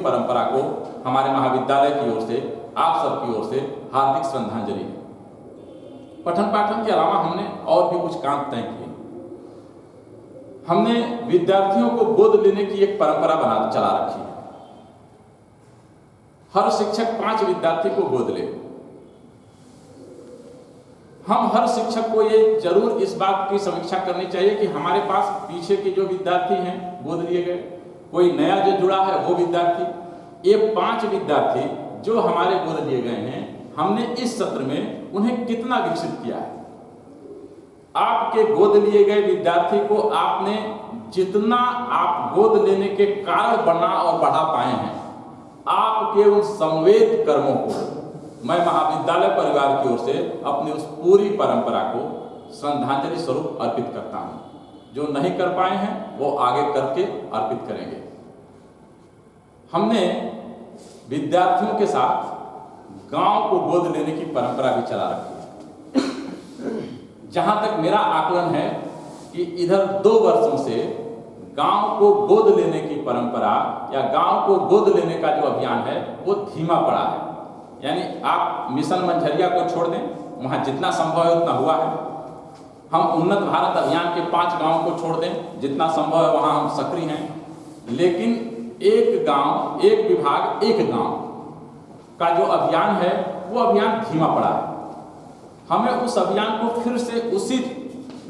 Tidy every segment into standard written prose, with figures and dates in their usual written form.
परंपरा को हमारे महाविद्यालय की ओर से, आप सबकी ओर से हार्दिक श्रद्धांजलि है। पठन पाठन के अलावा हमने और भी कुछ काम तय किए। हमने विद्यार्थियों को गोद लेने की एक परंपरा चला रखी है। हर शिक्षक 5 विद्यार्थी को गोद ले। हम हर शिक्षक को ये जरूर इस बात की समीक्षा करनी चाहिए कि हमारे पास पीछे के जो विद्यार्थी हैं गोद लिए गए, कोई नया जो जुड़ा है वो विद्यार्थी, ये 5 विद्यार्थी जो हमारे गोद लिए गए हैं, हमने इस सत्र में उन्हें कितना विकसित किया है। आपके गोद लिए गए विद्यार्थी को आपने जितना आप गोद लेने के कारण बना और बढ़ा पाए हैं, आपके उन संवेद कर्मों को मैं महाविद्यालय परिवार की ओर से अपनी उस पूरी परंपरा को श्रद्धांजलि स्वरूप अर्पित करता हूं। जो नहीं कर पाए हैं वो आगे करके अर्पित करेंगे। हमने विद्यार्थियों के साथ गांव को गोद लेने की परंपरा भी चला रखी है। जहां तक मेरा आकलन है कि इधर 2 वर्षों से गांव को गोद लेने की परंपरा या गांव को गोद लेने का जो अभियान है वो धीमा पड़ा है। यानी आप मिशन मंझरिया को छोड़ दें, वहां जितना संभव है उतना हुआ है। हम उन्नत भारत अभियान के 5 गांव को छोड़ दें, जितना संभव है वहां हम सक्रिय हैं। लेकिन एक गांव, एक विभाग, एक गांव का जो अभियान है वो अभियान धीमा पड़ा है। हमें उस अभियान को फिर से उसी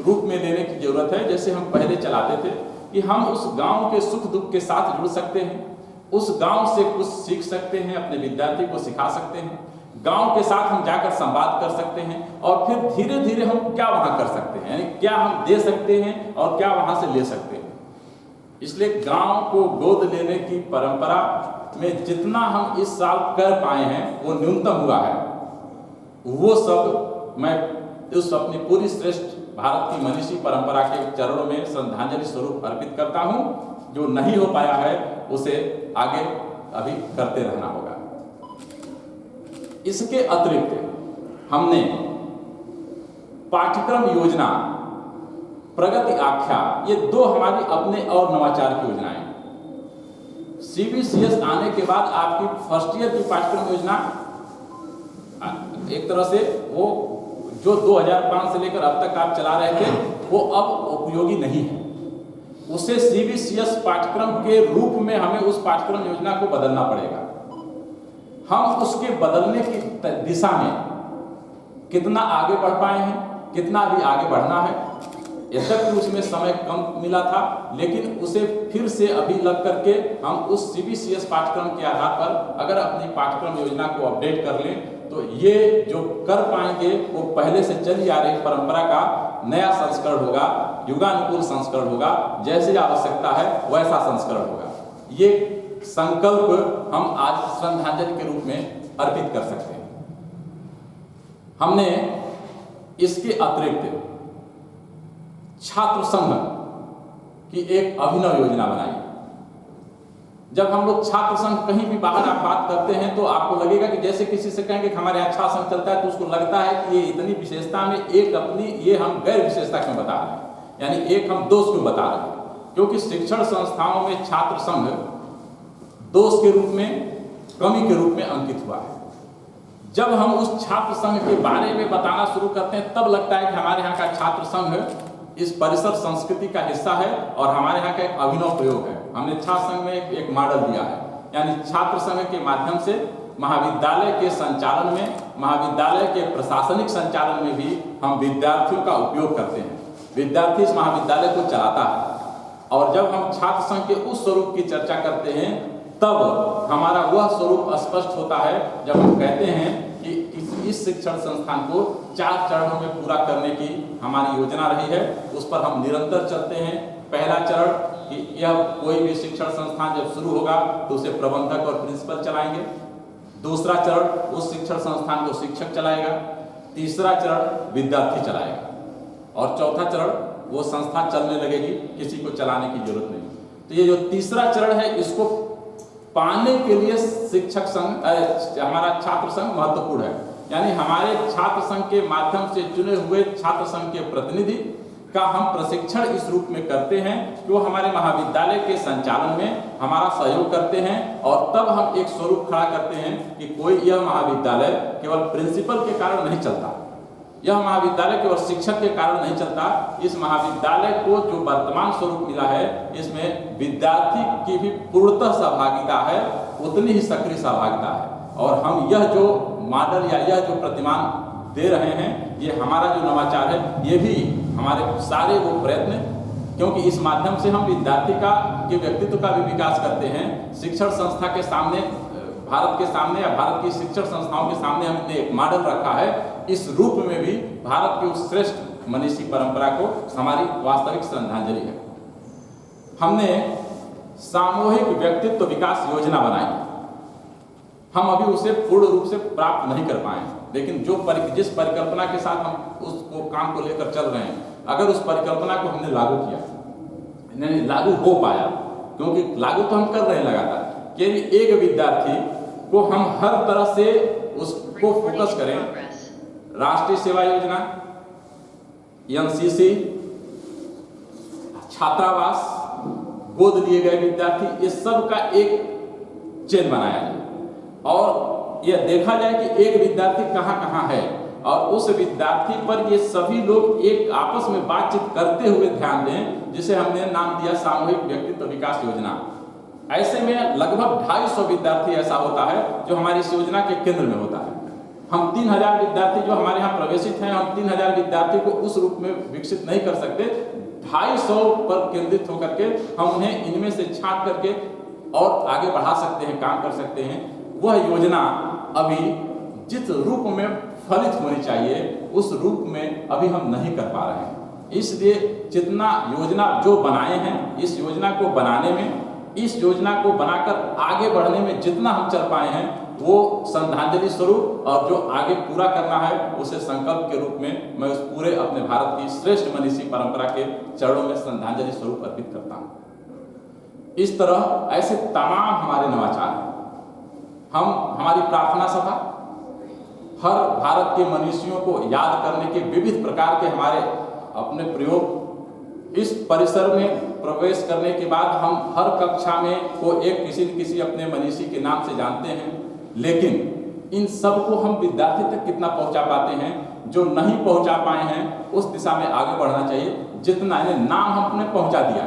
रूप में लेने की जरूरत है जैसे हम पहले चलाते थे, कि हम उस गांव के सुख दुख के साथ जुड़ सकते हैं, उस गांव से कुछ सीख सकते हैं, अपने विद्यार्थी को सिखा सकते हैं, गांव के साथ हम जाकर संवाद कर सकते हैं और फिर धीरे धीरे हम क्या वहां कर सकते हैं, यानी क्या हम दे सकते हैं और क्या वहां से ले सकते हैं। इसलिए गांव को गोद लेने की परंपरा में जितना हम इस साल कर पाए हैं वो न्यूनतम हुआ है। वो सब मैं उस अपनी पूरी श्रेष्ठ भारत की मनीषी परंपरा के चरणों में श्रद्धांजलि स्वरूप अर्पित करता हूं। जो नहीं हो पाया है उसे आगे अभी करते रहना होगा। इसके अतिरिक्त हमने पाठ्यक्रम योजना, प्रगति आख्या, ये 2 हमारी अपने और नवाचार की योजनाएं। CBCS आने के बाद आपकी फर्स्ट ईयर की पाठ्यक्रम योजना एक तरह से वो जो 2005 से लेकर अब तक आप चला रहे थे वो अब उपयोगी नहीं है। उसे CBCS पाठ्यक्रम के रूप में हमें उस पाठ्यक्रम योजना को बदलना पड़ेगा। हम उसके बदलने की दिशा में कितना आगे बढ़ पाए हैं, कितना भी आगे बढ़ना है। यद्यपि उसमें समय कम मिला था, लेकिन उसे फिर से अभी लग करके हम उस CBCS पाठ्यक्रम के आधार पर अगर अपनी पाठ्यक्रम योजना को अपडेट कर लें तो ये जो कर पाएंगे वो पहले से चली आ रही परंपरा का नया संस्करण होगा, युगानुकूल संस्करण होगा, जैसे आवश्यकता है वैसा संस्करण होगा। ये संकल्प हम आज श्रद्धांजलि के रूप में अर्पित कर सकते हैं। हमने इसके अतिरिक्त छात्र संघ की एक अभिनव योजना बनाई। जब हम लोग छात्र संघ कहीं भी बाहर आप बात करते हैं तो आपको लगेगा कि जैसे किसी से कहेंगे कि हमारे यहाँ छात्र संघ चलता है तो उसको लगता है कि ये इतनी विशेषता में एक अपनी ये हम गैर विशेषता क्यों बता रहे हैं, यानी एक हम दोष क्यों बता रहे हैं। क्योंकि शिक्षण संस्थाओं में छात्र संघ दोष के रूप में, कमी के रूप में अंकित हुआ है। जब हम उस छात्र संघ के बारे में बताना शुरू करते हैं तब लगता है कि हमारे यहाँ का छात्र संघ इस परिसर संस्कृति का हिस्सा है और हमारे यहाँ का एक अभिनव प्रयोग है। हमने छात्र संघ में एक मॉडल दिया है, यानी छात्र संघ के माध्यम से महाविद्यालय के संचालन में, महाविद्यालय के प्रशासनिक संचालन में भी हम विद्यार्थियों का उपयोग करते हैं। विद्यार्थी इस महाविद्यालय को चलाता है और जब हम छात्र संघ के उस स्वरूप की चर्चा करते हैं तब हमारा वह स्वरूप स्पष्ट होता है जब हम कहते हैं कि इस शिक्षण संस्थान को 4 चरणों में पूरा करने की हमारी योजना रही है। उस पर हम निरंतर चलते हैं। पहला चरण कि यह कोई भी शिक्षण संस्थान जब शुरू होगा तो उसे प्रबंधक और प्रिंसिपल चलाएंगे। दूसरा चरण उस शिक्षण संस्थान को शिक्षक चलाएगा। तीसरा चरण विद्यार्थी चलाएगा और चौथा चरण वो संस्था चलने लगेगी, किसी को चलाने की जरूरत नहीं। तो ये जो तीसरा चरण है इसको पाने के लिए शिक्षक संघ, हमारा छात्र संघ महत्वपूर्ण है। यानी हमारे छात्र संघ के माध्यम से चुने हुए छात्र संघ के प्रतिनिधि का हम प्रशिक्षण इस रूप में करते हैं कि वो हमारे महाविद्यालय के संचालन में हमारा सहयोग करते हैं, और तब हम एक स्वरूप खड़ा करते हैं कि कोई यह महाविद्यालय केवल प्रिंसिपल के कारण नहीं चलता, यह महाविद्यालय केवल शिक्षक के कारण नहीं चलता। इस महाविद्यालय को जो वर्तमान स्वरूप मिला है, इसमें विद्यार्थी की भी पूर्णतः सहभागिता है, उतनी ही सक्रिय सहभागिता है। और हम यह जो मॉडल या यह जो प्रतिमान दे रहे हैं, ये हमारा जो नवाचार है, ये भी हमारे सारे वो प्रयत्न, क्योंकि इस माध्यम से हम विद्यार्थी का के व्यक्तित्व का भी विकास करते हैं। शिक्षण संस्था के सामने, भारत के सामने या भारत की शिक्षण संस्थाओं के सामने हमने एक मॉडल रखा है। इस रूप में भी भारत की उस श्रेष्ठ मनीषी परंपरा को हमारी वास्तविक श्रद्धांजलि है। हमने सामूहिक व्यक्तित्व विकास योजना बनाई, हम अभी उसे पूर्ण रूप से प्राप्त नहीं कर पाए, लेकिन जिस परिकल्पना के साथ हम उसको काम को लेकर चल रहे हैं, अगर उस परिकल्पना को हमने लागू किया, नहीं लागू हो पाया, क्योंकि लागू तो हम कर रहे हैं लगातार, कि एक विद्यार्थी को हम हर तरह से उसको फोकस करें, राष्ट्रीय सेवा योजना, एनसीसी, छात्रावास, गोद लिए गए विद्यार्थी, इस सब का एक चेन बनाया जाए और यह देखा जाए कि एक विद्यार्थी कहाँ कहाँ है, और उस विद्यार्थी पर ये सभी लोग एक आपस में बातचीत करते हुए ध्यान दें, जिसे हमने नाम दिया सामूहिक व्यक्तित्व विकास योजना। ऐसे में लगभग 250 विद्यार्थी ऐसा होता है जो हमारी इस योजना के केंद्र में होता है। हम 3000 विद्यार्थी जो हमारे यहाँ प्रवेशित हैं, हम 3000 विद्यार्थी को उस रूप में विकसित नहीं कर सकते। 250 पर केंद्रित होकर के हम उन्हें इनमें से छांट करके और आगे बढ़ा सकते हैं, काम कर सकते हैं। वह योजना अभी जिस रूप में फलित होनी चाहिए, उस रूप में अभी हम नहीं कर पा रहे हैं। इसलिए जितना योजना जो बनाए हैं, इस योजना को बनाने में, इस योजना को बनाकर आगे बढ़ने में जितना हम चल पाए हैं, वो श्रद्धांजलि स्वरूप, और जो आगे पूरा करना है उसे संकल्प के रूप में मैं उस पूरे अपने भारत की श्रेष्ठ मनीषी परंपरा के चरणों में श्रद्धांजलि स्वरूप अर्पित करता हूँ। इस तरह ऐसे तमाम हमारे नवाचार हैं। हमारी प्रार्थना सभा, हर भारत के मनीषियों को याद करने के विविध प्रकार के हमारे अपने प्रयोग, इस परिसर में प्रवेश करने के बाद हम हर कक्षा में को एक किसी न किसी अपने मनीषी के नाम से जानते हैं, लेकिन इन सब को हम विद्यार्थी तक कितना पहुंचा पाते हैं? जो नहीं पहुंचा पाए हैं उस दिशा में आगे बढ़ना चाहिए। जितना नाम हमने पहुंचा दिया,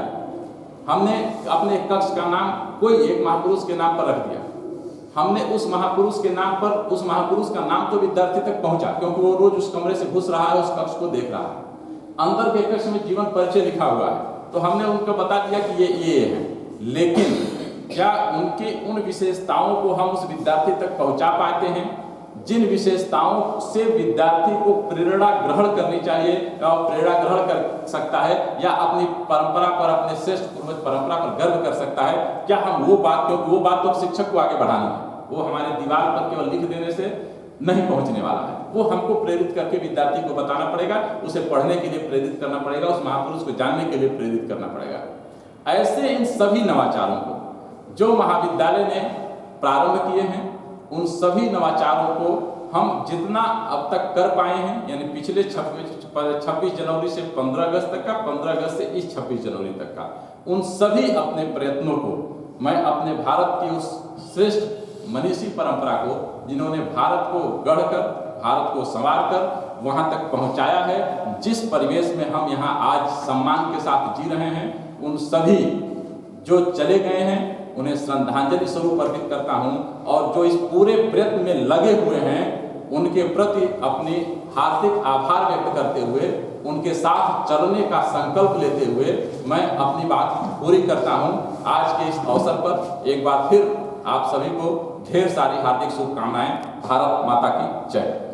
हमने अपने कक्ष का नाम कोई एक महापुरुष के नाम पर रख दिया, हमने उस महापुरुष के नाम पर, उस महापुरुष का नाम तो विद्यार्थी तक पहुंचा, क्योंकि वो रोज उस कमरे से घुस रहा है, उस कक्ष को देख रहा है, अंदर के कक्ष में जीवन परिचय लिखा हुआ है, तो हमने उनको बता दिया कि ये है। लेकिन क्या उनकी उन विशेषताओं को हम उस विद्यार्थी तक पहुंचा पाते हैं, जिन विशेषताओं से विद्यार्थी को प्रेरणा ग्रहण करनी चाहिए, और प्रेरणा ग्रहण कर सकता है या अपनी परंपरा पर, अपने श्रेष्ठ पूर्वज परंपरा पर गर्व कर सकता है? क्या हम वो बात, क्योंकि वो बात तो शिक्षक को आगे बढ़ानी है, वो हमारे दीवार पर केवल लिख देने से नहीं पहुंचने वाला है, वो हमको प्रेरित करके विद्यार्थी को बताना पड़ेगा, उसे पढ़ने के लिए प्रेरित करना पड़ेगा, उस महापुरुष को जानने के लिए प्रेरित करना पड़ेगा। ऐसे इन सभी नवाचारों को जो महाविद्यालय ने प्रारंभ किए हैं, उन सभी नवाचारों को हम जितना अब तक कर पाए हैं, यानी पिछले 26 जनवरी से 15 अगस्त तक का, 15 अगस्त से इस 26 जनवरी तक का, उन सभी अपने प्रयत्नों को मैं अपने भारत की उस श्रेष्ठ मनीषी परंपरा को, जिन्होंने भारत को गढ़कर, भारत को संवार कर वहां तक पहुंचाया है, जिस परिवेश में हम यहाँ आज सम्मान के साथ जी रहे हैं, उन सभी जो चले गए हैं उन्हें श्रद्धांजलि स्वरूप अर्पित करता हूं, और जो इस पूरे प्रयत्न में लगे हुए हैं उनके प्रति अपनी हार्दिक आभार व्यक्त करते हुए, उनके साथ चलने का संकल्प लेते हुए मैं अपनी बात पूरी करता हूं। आज के इस अवसर पर एक बार फिर आप सभी को ढेर सारी हार्दिक शुभकामनाएं। भारत माता की जय।